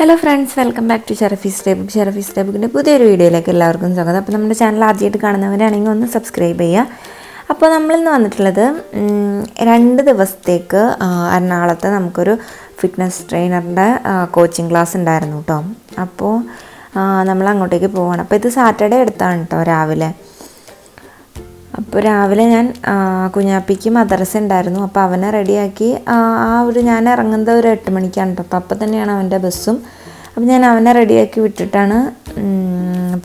Hello friends, welcome back to Sherafees daybook. ഷെറഫീസ് ഡേബുക്കിൻ്റെ പുതിയൊരു വീഡിയോയിലേക്ക് എല്ലാവർക്കും സ്വാഗതം. അപ്പോൾ നമ്മുടെ ചാനൽ ആദ്യമായിട്ട് കാണുന്നവരാണെങ്കിൽ ഒന്ന് സബ്സ്ക്രൈബ് ചെയ്യുക. അപ്പോൾ നമ്മളിന്ന് വന്നിട്ടുള്ളത് 2 ദിവസത്തേക്ക് എറണാകുളത്ത് നമുക്കൊരു ഫിറ്റ്നസ് ട്രെയിനറിൻ്റെ കോച്ചിങ് ക്ലാസ് ഉണ്ടായിരുന്നു കേട്ടോ. അപ്പോൾ നമ്മൾ അങ്ങോട്ടേക്ക് പോവാണ്. അപ്പോൾ ഇത് സാറ്റർഡേ എടുത്താണ് കേട്ടോ രാവിലെ. അപ്പോൾ രാവിലെ ഞാൻ കുഞ്ഞാപ്പിക്ക് മദ്രസ ഉണ്ടായിരുന്നു. അപ്പോൾ അവനെ റെഡിയാക്കി ഞാൻ ഇറങ്ങുന്നത് ഒരു 8 മണിക്കാണ് കേട്ടോ. അപ്പോൾ തന്നെയാണ് അവൻ്റെ ബസ്സും. അപ്പം ഞാൻ അവനെ റെഡിയാക്കി വിട്ടിട്ടാണ്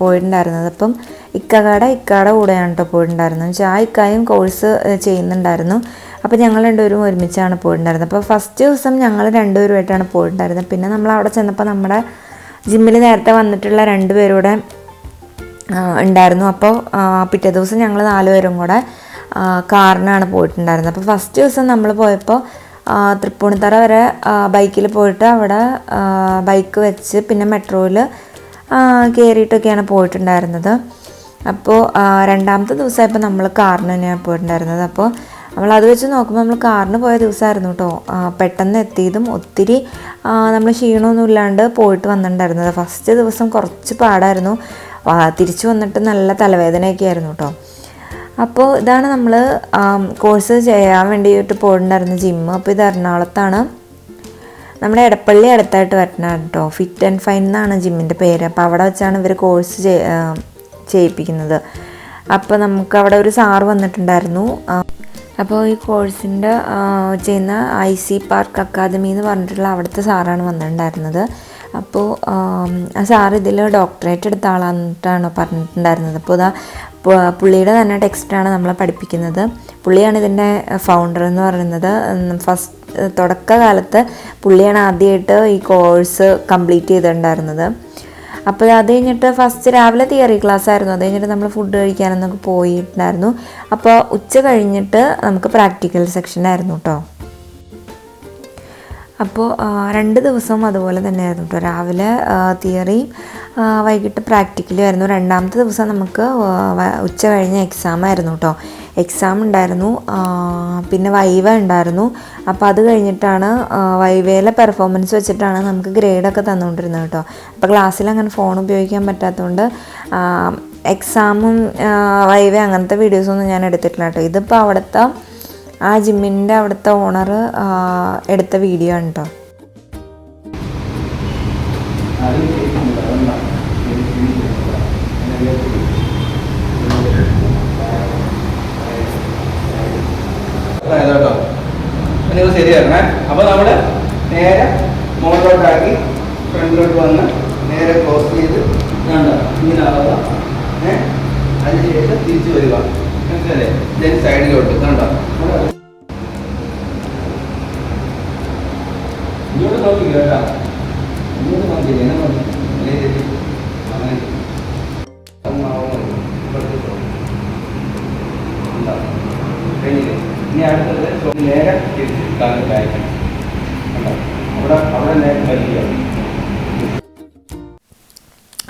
പോയിട്ടുണ്ടായിരുന്നത്. അപ്പം ഇക്കാടെ കൂടെയാണ് കേട്ടോ പോയിട്ടുണ്ടായിരുന്നത്. വെച്ചാൽ ആ ഇക്കായും കോഴ്സ് ചെയ്യുന്നുണ്ടായിരുന്നു. അപ്പോൾ ഞങ്ങൾ രണ്ടുപേരും ഒരുമിച്ചാണ് പോയിട്ടുണ്ടായിരുന്നത്. അപ്പോൾ ഫസ്റ്റ് ദിവസം ഞങ്ങൾ രണ്ടുപേരുമായിട്ടാണ് പോയിട്ടുണ്ടായിരുന്നത്. പിന്നെ നമ്മൾ അവിടെ ചെന്നപ്പോൾ നമ്മുടെ ജിമ്മിൽ നേരത്തെ വന്നിട്ടുള്ള 2 പേരുടെ ഉണ്ടായിരുന്നു. അപ്പോൾ പിറ്റേ ദിവസം ഞങ്ങൾ 4 പേരും കൂടെ കാറിനാണ് പോയിട്ടുണ്ടായിരുന്നത്. അപ്പോൾ ഫസ്റ്റ് ദിവസം നമ്മൾ പോയപ്പോൾ തൃപ്പൂണിത്തറ വരെ ബൈക്കിൽ പോയിട്ട് അവിടെ ബൈക്ക് വെച്ച് പിന്നെ മെട്രോയിൽ കയറിയിട്ടൊക്കെയാണ് പോയിട്ടുണ്ടായിരുന്നത്. അപ്പോൾ രണ്ടാമത്തെ ദിവസമായപ്പോൾ നമ്മൾ കാറിന് തന്നെയാണ് പോയിട്ടുണ്ടായിരുന്നത്. അപ്പോൾ നമ്മളത് വെച്ച് നോക്കുമ്പോൾ നമ്മൾ കാറിന് പോയ ദിവസമായിരുന്നു കേട്ടോ പെട്ടെന്ന് എത്തിയതും ഒത്തിരി നമ്മൾ ക്ഷീണമൊന്നും ഇല്ലാണ്ട് പോയിട്ട് വന്നിട്ടുണ്ടായിരുന്നത്. ഫസ്റ്റ് ദിവസം കുറച്ച് പാടായിരുന്നു. തിരിച്ചു വന്നിട്ട് നല്ല തലവേദനയൊക്കെ ആയിരുന്നു കേട്ടോ. അപ്പോൾ ഇതാണ് നമ്മൾ കോഴ്സ് ചെയ്യാൻ വേണ്ടിയിട്ട് പോയിട്ടുണ്ടായിരുന്ന ജിമ്മ്. അപ്പോൾ ഇത് എറണാകുളത്താണ്, നമ്മുടെ എടപ്പള്ളി അടുത്തായിട്ട് വരണതാണ് കേട്ടോ. ഫിറ്റ് ആൻഡ് ഫൈൻ എന്നാണ് ജിമ്മിൻ്റെ പേര്. അപ്പോൾ അവിടെ വെച്ചാണ് ഇവർ കോഴ്സ് ചെയ്യിപ്പിക്കുന്നത്. അപ്പോൾ നമുക്ക് അവിടെ ഒരു സാറ് വന്നിട്ടുണ്ടായിരുന്നു. അപ്പോൾ ഈ കോഴ്സിൻ്റെ ചെയ്യുന്ന IC പാർക്ക് അക്കാദമി എന്ന് പറഞ്ഞിട്ടുള്ള അവിടുത്തെ സാറാണ് വന്നിട്ടുണ്ടായിരുന്നത്. അപ്പോൾ ആ സാറ് ഇതിൽ ഡോക്ടറേറ്റ് എടുത്ത ആളാന്നിട്ടാണ് പറഞ്ഞിട്ടുണ്ടായിരുന്നത്. അപ്പോൾ ഇതാ പുള്ളിയുടെ തന്നെ ടെക്സ്റ്റാണ് നമ്മളെ പഠിപ്പിക്കുന്നത്. പുള്ളിയാണ് ഇതിൻ്റെ ഫൗണ്ടർ എന്ന് പറയുന്നത്. തുടക്കകാലത്ത് പുള്ളിയാണ് ആദ്യമായിട്ട് ഈ കോഴ്സ് കംപ്ലീറ്റ് ചെയ്തിട്ടുണ്ടായിരുന്നത്. അപ്പോൾ അത് കഴിഞ്ഞിട്ട് ഫസ്റ്റ് രാവിലെ തിയറി ക്ലാസ് ആയിരുന്നു. അത് കഴിഞ്ഞിട്ട് നമ്മൾ ഫുഡ് കഴിക്കാനൊക്കെ പോയിട്ടുണ്ടായിരുന്നു. അപ്പോൾ ഉച്ച കഴിഞ്ഞിട്ട് നമുക്ക് പ്രാക്ടിക്കൽ സെക്ഷനായിരുന്നു കേട്ടോ. അപ്പോൾ 2 ദിവസവും അതുപോലെ തന്നെയായിരുന്നു കേട്ടോ. രാവിലെ തിയറിയും വൈകിട്ട് പ്രാക്ടിക്കലും ആയിരുന്നു. രണ്ടാമത്തെ ദിവസം നമുക്ക് ഉച്ച കഴിഞ്ഞ് എക്സാമായിരുന്നു കേട്ടോ. എക്സാം ഉണ്ടായിരുന്നു, പിന്നെ വൈവ ഉണ്ടായിരുന്നു. അപ്പോൾ അത് കഴിഞ്ഞിട്ടാണ് വൈവയിലെ പെർഫോമൻസ് വെച്ചിട്ടാണ് നമുക്ക് ഗ്രേഡൊക്കെ തന്നുകൊണ്ടിരുന്നത് കേട്ടോ. അപ്പോൾ ക്ലാസ്സിൽ അങ്ങനെ ഫോൺ ഉപയോഗിക്കാൻ പറ്റാത്തതുകൊണ്ട് എക്സാമും വൈവ അങ്ങനത്തെ വീഡിയോസൊന്നും ഞാൻ എടുത്തിട്ടില്ല കേട്ടോ. ഇതിപ്പോൾ അവിടുത്തെ ആ ജിമ്മിൻ്റെ അവിടുത്തെ ഓണർ എടുത്ത വീഡിയോ ആണ് കേട്ടോ. ശരിയാക്കണേ. അപ്പോൾ നമ്മൾ നേരെ മുകളിലോട്ടാക്കി ഫ്രണ്ടിലോട്ട് വന്ന് നേരെ ക്ലോസ് ചെയ്ത് ഇങ്ങനെ ആവുക. അതിനുശേഷം തിരിച്ചു വരിക. മനസ്സിലല്ലേ? ദെൻ സൈഡിലോട്ട് കണ്ടോ. ഇങ്ങോട്ട് നോക്കി കേട്ടാ, ഇങ്ങോട്ട് നോക്കി എന്നെ നോക്കി അങ്ങനെ ഇനി അടുത്തത് നേരെ തിരിച്ചിരിക്കണം. അവിടെ നേരെ വലിയ.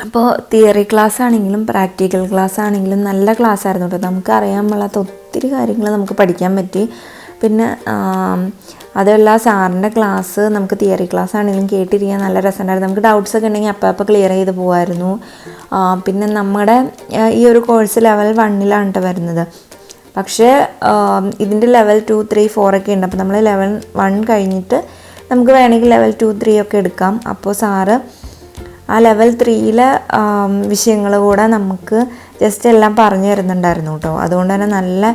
അപ്പോൾ തിയറി ക്ലാസ് ആണെങ്കിലും പ്രാക്ടിക്കൽ ക്ലാസ് ആണെങ്കിലും നല്ല ക്ലാസ് ആയിരുന്നു കേട്ടോ. നമുക്ക് അറിയാൻ പാടില്ലാത്ത ഒത്തിരി കാര്യങ്ങൾ നമുക്ക് പഠിക്കാൻ പറ്റി. പിന്നെ അതല്ല, സാറിൻ്റെ ക്ലാസ് നമുക്ക് തിയറി ക്ലാസ് ആണെങ്കിലും കേട്ടിരിക്കാൻ നല്ല രസമുണ്ടായിരുന്നു. നമുക്ക് ഡൗട്ട്സൊക്കെ ഉണ്ടെങ്കിൽ അപ്പോൾ ക്ലിയർ ചെയ്ത് പോകുമായിരുന്നു. പിന്നെ നമ്മുടെ ഈ ഒരു കോഴ്സ് ലെവൽ 1ലാണ് കേട്ടോ വരുന്നത്. പക്ഷേ ഇതിൻ്റെ ലെവൽ 2, 3, 4 ഒക്കെ ഉണ്ട്. അപ്പോൾ നമ്മൾ ലെവൽ 1 കഴിഞ്ഞിട്ട് നമുക്ക് വേണമെങ്കിൽ ലെവൽ 2, 3 ഒക്കെ എടുക്കാം. അപ്പോൾ സാറ് ആ ലെവൽ 3യിലെ വിഷയങ്ങൾ കൂടെ നമുക്ക് ജസ്റ്റ് എല്ലാം പറഞ്ഞു തരുന്നുണ്ടായിരുന്നു കേട്ടോ. അതുകൊണ്ട് തന്നെ നല്ല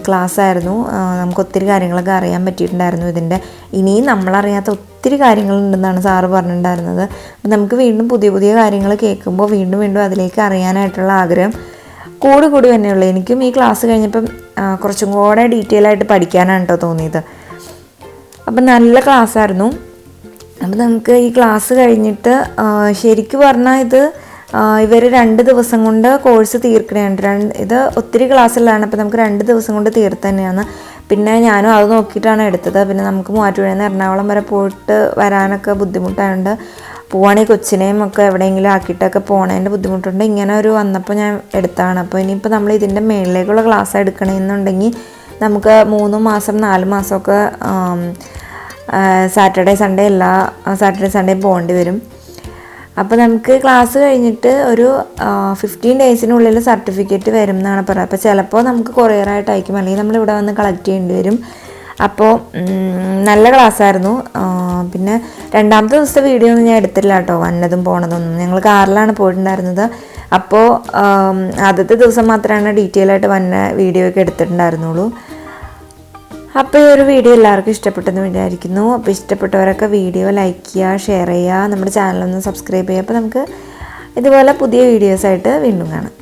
ക്ലാസ് ആയിരുന്നു. നമുക്ക് ഒത്തിരി കാര്യങ്ങളൊക്കെ അറിയാൻ പറ്റിയിട്ടുണ്ടായിരുന്നു. ഇതിൻ്റെ ഇനിയും നമ്മളറിയാത്ത ഒത്തിരി കാര്യങ്ങളുണ്ടെന്നാണ് സാറ് പറഞ്ഞിട്ടുണ്ടായിരുന്നത്. അപ്പം നമുക്ക് വീണ്ടും പുതിയ പുതിയ കാര്യങ്ങൾ കേൾക്കുമ്പോൾ വീണ്ടും അതിലേക്ക് അറിയാനായിട്ടുള്ള ആഗ്രഹം കൂടി തന്നെയുള്ളൂ. എനിക്കും ഈ ക്ലാസ് കഴിഞ്ഞപ്പം കുറച്ചും കൂടെ ഡീറ്റെയിൽ ആയിട്ട് പഠിക്കാനാണ് കേട്ടോ തോന്നിയത്. അപ്പം നല്ല ക്ലാസ്സായിരുന്നു. അപ്പോൾ നമുക്ക് ഈ ക്ലാസ് കഴിഞ്ഞിട്ട് ശരിക്കും പറഞ്ഞാൽ ഇത് ഇവർ 2 ദിവസം കൊണ്ട് കോഴ്സ് തീർക്കണേണ്. ഇത് ഒത്തിരി ക്ലാസ്സുകളാണ്. അപ്പോൾ നമുക്ക് 2 ദിവസം കൊണ്ട് തീർത്ത് തന്നെയാണ്. പിന്നെ ഞാനും അത് നോക്കിയിട്ടാണ് എടുത്തത്. പിന്നെ നമുക്ക് മൂവാറ്റുപുഴയിൽ നിന്ന് എറണാകുളം വരെ പോയിട്ട് വരാനൊക്കെ ബുദ്ധിമുട്ടായതുകൊണ്ട് പോവുകയാണെങ്കിൽ കൊച്ചിനെയും ഒക്കെ എവിടെയെങ്കിലും ആക്കിയിട്ടൊക്കെ പോകണതിൻ്റെ ബുദ്ധിമുട്ടുണ്ട്. ഇങ്ങനെ ഒരു വന്നപ്പോൾ ഞാൻ എടുത്താണ്. അപ്പോൾ ഇനിയിപ്പോൾ നമ്മൾ ഇതിൻ്റെ മേളിലേക്കുള്ള ക്ലാസ് എടുക്കണമെന്നുണ്ടെങ്കിൽ നമുക്ക് 3 മാസം 4 മാസമൊക്കെ സാറ്റർഡേ സൺഡേ പോകേണ്ടി വരും. അപ്പോൾ നമുക്ക് ക്ലാസ് കഴിഞ്ഞിട്ട് ഒരു 15 ഡേയ്സിനുള്ളിൽ സർട്ടിഫിക്കറ്റ് വരും എന്നാണ് പറയുന്നത്. അപ്പോൾ ചിലപ്പോൾ നമുക്ക് കൊറിയറായിട്ട് അയക്കും, അല്ലെങ്കിൽ നമ്മളിവിടെ വന്ന് കളക്ട് ചെയ്യേണ്ടി വരും. അപ്പോൾ നല്ല ക്ലാസ്സായിരുന്നു. പിന്നെ രണ്ടാമത്തെ ദിവസത്തെ വീഡിയോ ഒന്നും ഞാൻ എടുത്തില്ല കേട്ടോ, വന്നതും പോണതൊന്നും. ഞങ്ങൾ കാറിലാണ് പോയിട്ടുണ്ടായിരുന്നത്. അപ്പോൾ ആദ്യത്തെ ദിവസം മാത്രമാണ് ഡീറ്റെയിൽ ആയിട്ട് വന്ന വീഡിയോ ഒക്കെ എടുത്തിട്ടുണ്ടായിരുന്നുള്ളൂ. അപ്പോൾ ഈ ഒരു വീഡിയോ എല്ലാവർക്കും ഇഷ്ടപ്പെട്ടെന്ന് വിചാരിക്കുന്നു. അപ്പോൾ ഇഷ്ടപ്പെട്ടവരൊക്കെ വീഡിയോ ലൈക്ക് ചെയ്യുക, ഷെയർ ചെയ്യുക, നമ്മുടെ ചാനലൊന്ന് സബ്സ്ക്രൈബ് ചെയ്യുക. അപ്പോൾ നമുക്ക് ഇതുപോലെ പുതിയ വീഡിയോസായിട്ട് വീണ്ടും കാണാം.